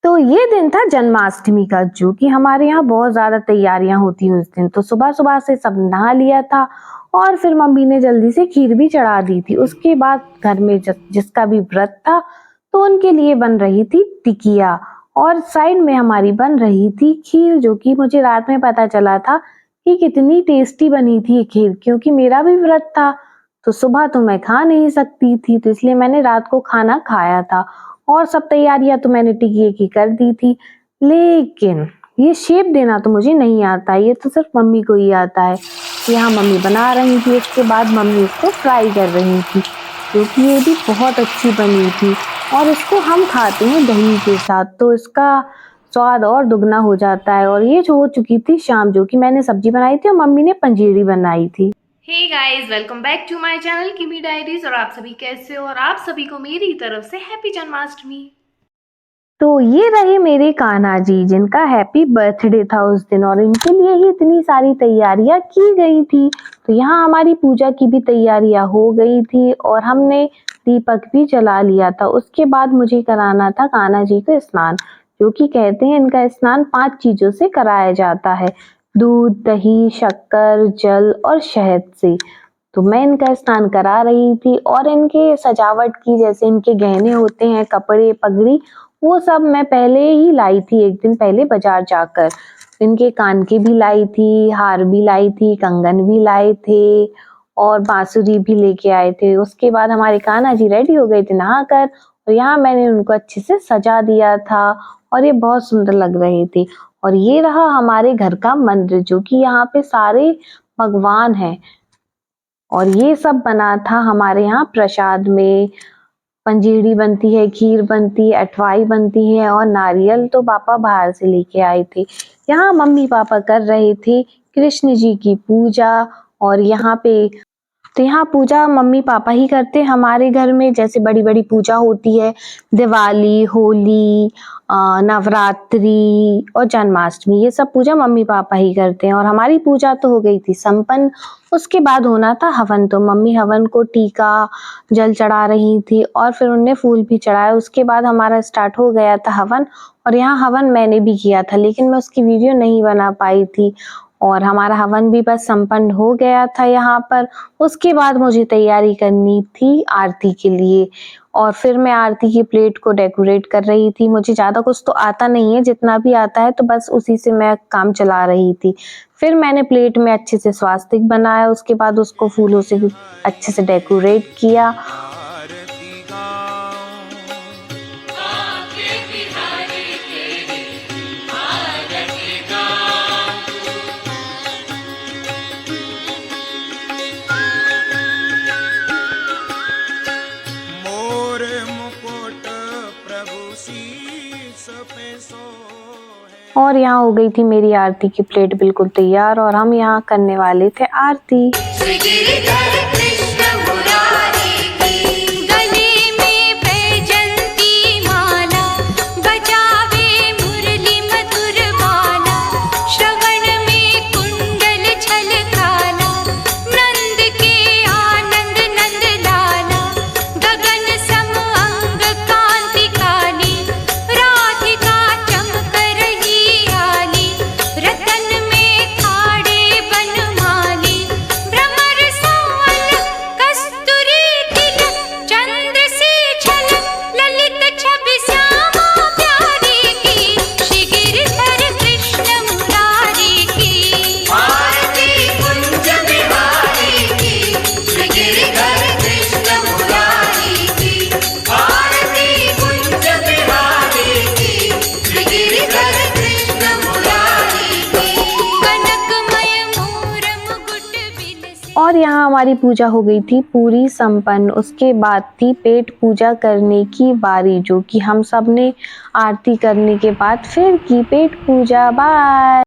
तो ये दिन था जन्माष्टमी का, जो कि हमारे यहाँ बहुत ज़्यादा तैयारियां होती हैं उस दिन। तो सुबह सुबह से सब नहा लिया था और फिर मम्मी ने जल्दी से खीर भी चढ़ा दी थी। उसके बाद घर में जिसका भी व्रत था तो उनके लिए बन रही थी टिकिया और साइड में हमारी बन रही थी खीर, जो कि मुझे रात में पता चला था कि कितनी टेस्टी बनी थी ये खीर, क्योंकि मेरा भी व्रत था। तो सुबह तो मैं खा नहीं सकती थी, तो इसलिए मैंने रात को खाना खाया था और सब तैयारियां तो मैंने टिकिए की कर दी थी। लेकिन ये शेप देना तो मुझे नहीं आता, ये तो सिर्फ मम्मी को ही आता है। यहाँ मम्मी बना रही थी, उसके बाद मम्मी इसको फ्राई कर रही थी, क्योंकि ये भी बहुत अच्छी बनी थी और इसको हम खाते हैं दही के साथ, तो इसका स्वाद और दुगना हो जाता है। और ये जो हो चुकी थी शाम, जो कि मैंने सब्जी बनाई थी और मम्मी ने पंजीरी बनाई थी। Hey guys, welcome back to my channel Kimi diaries. और आप सभी कैसे हो? और आप सभी को मेरी तरफ से हैप्पी जन्माष्टमी। तो ये रहे मेरे कान्हा जी, जिनका हैप्पी बर्थडे था उस दिन और इनके लिए ही इतनी सारी तैयारियां की गई थी। तो यहाँ हमारी पूजा की भी तैयारियां हो गई थी और हमने दीपक भी जला लिया था। उसके बाद मुझे कराना था कान्हा जी को स्नान, जो कि कहते हैं इनका स्नान 5 चीजों से कराया जाता है: दूध, दही, शक्कर, जल और शहद से। तो मैं इनका स्नान करा रही थी और इनके सजावट की, जैसे इनके गहने होते हैं, कपड़े, पगड़ी, वो सब मैं पहले ही लाई थी, एक दिन पहले बाजार जाकर। इनके कान के भी लाई थी, हार भी लाई थी, कंगन भी लाए थे और बांसुरी भी लेके आए थे। उसके बाद हमारे कान्हा जी रेडी हो गए थे नहाकर और यहाँ मैंने उनको अच्छे से सजा दिया था और ये बहुत सुंदर लग रहे थे। और ये रहा हमारे घर का मंदिर, जो कि यहाँ पे सारे भगवान हैं और ये सब बना था हमारे यहाँ प्रसाद में। पंजीरी बनती है, खीर बनती है, अठवाई बनती है और नारियल तो पापा बाहर से लेके आए थे। यहाँ मम्मी पापा कर रहे थे कृष्ण जी की पूजा और यहाँ पूजा मम्मी पापा ही करते हैं हमारे घर में। जैसे बड़ी बड़ी पूजा होती है, दिवाली, होली, नवरात्रि और जन्माष्टमी, ये सब पूजा मम्मी पापा ही करते हैं। और हमारी पूजा तो हो गई थी संपन्न। उसके बाद होना था हवन, तो मम्मी हवन को टीका जल चढ़ा रही थी और फिर उनने फूल भी चढ़ाया। उसके बाद हमारा स्टार्ट हो गया था हवन और यहाँ हवन मैंने भी किया था, लेकिन मैं उसकी वीडियो नहीं बना पाई थी और हमारा हवन भी बस संपन्न हो गया था यहाँ पर। उसके बाद मुझे तैयारी करनी थी आरती के लिए और फिर मैं आरती की प्लेट को डेकोरेट कर रही थी। मुझे ज़्यादा कुछ तो आता नहीं है, जितना भी आता है तो बस उसी से मैं काम चला रही थी। फिर मैंने प्लेट में अच्छे से स्वास्तिक बनाया, उसके बाद उसको फूलों से भी अच्छे से डेकोरेट किया। और यहाँ हो गई थी मेरी आरती की प्लेट बिल्कुल तैयार और हम यहाँ करने वाले थे आरती। और यहाँ हमारी पूजा हो गई थी पूरी संपन्न। उसके बाद थी पेट पूजा करने की बारी, जो कि हम सब ने आरती करने के बाद फिर की पेट पूजा। बाय।